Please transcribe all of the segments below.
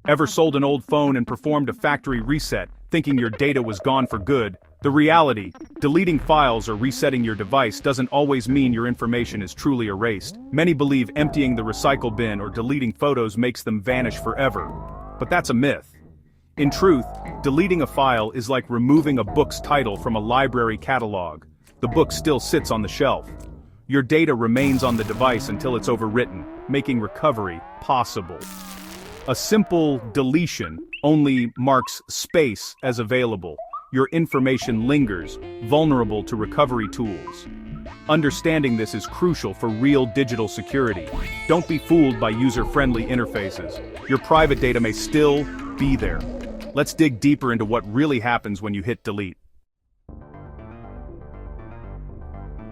Ever sold an old phone and performed a factory reset, thinking your data was gone for good? The reality, deleting files or resetting your device doesn't always mean your information is truly erased. Many believe emptying the recycle bin or deleting photos makes them vanish forever. But that's a myth. In truth, deleting a file is like removing a book's title from a library catalog. The book still sits on the shelf. Your data remains on the device until it's overwritten, making recovery possible. A simple deletion only marks space as available. Your information lingers, vulnerable to recovery tools. Understanding this is crucial for real digital security. Don't be fooled by user-friendly interfaces. Your private data may still be there. Let's dig deeper into what really happens when you hit delete.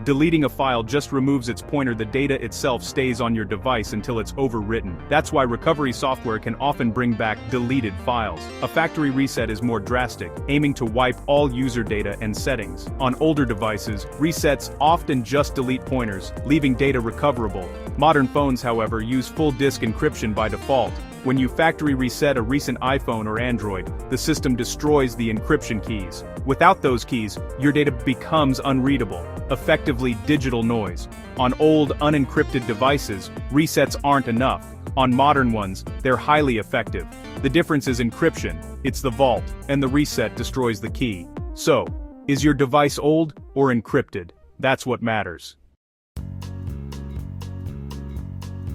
Deleting a file just removes its pointer. The data itself stays on your device until it's overwritten. That's why recovery software can often bring back deleted files. A factory reset is more drastic, aiming to wipe all user data and settings. On older devices, resets often just delete pointers, leaving data recoverable. Modern phones, however, use full disk encryption by default. When you factory reset a recent iPhone or Android, the system destroys the encryption keys. Without those keys, your data becomes unreadable, effectively digital noise. On old, unencrypted devices, resets aren't enough. On modern ones, they're highly effective. The difference is encryption, it's the vault, and the reset destroys the key. So, is your device old or encrypted? That's what matters.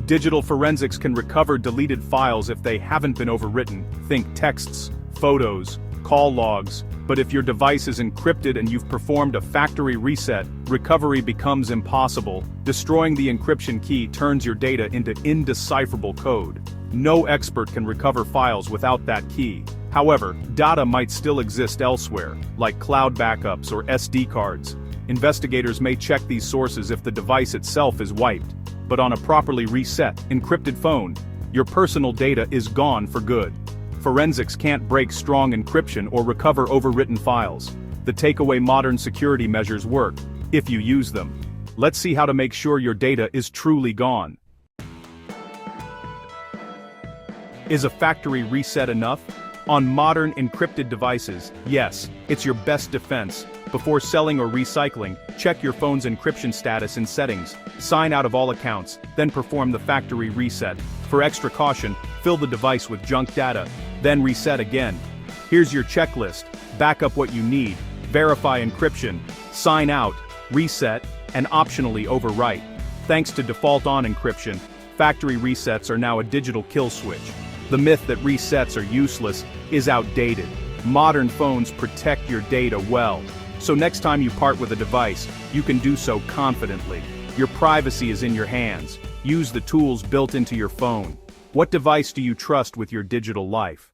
Digital forensics can recover deleted files if they haven't been overwritten. Think texts, photos, call logs. But if your device is encrypted and you've performed a factory reset, recovery becomes impossible. Destroying the encryption key turns your data into indecipherable code. No expert can recover files without that key. However, data might still exist elsewhere, like cloud backups or SD cards. Investigators may check these sources if the device itself is wiped. But on a properly reset, encrypted phone, your personal data is gone for good. Forensics can't break strong encryption or recover overwritten files. The takeaway: modern security measures work, if you use them. Let's see how to make sure your data is truly gone. Is a factory reset enough? On modern encrypted devices, yes, it's your best defense. Before selling or recycling, check your phone's encryption status in settings, sign out of all accounts, then perform the factory reset. For extra caution, fill the device with junk data, then reset again. Here's your checklist: back up what you need, verify encryption, sign out, reset, and optionally overwrite. Thanks to default-on encryption, factory resets are now a digital kill switch. The myth that resets are useless is outdated. Modern phones protect your data well. So next time you part with a device, you can do so confidently. Your privacy is in your hands. Use the tools built into your phone. What device do you trust with your digital life?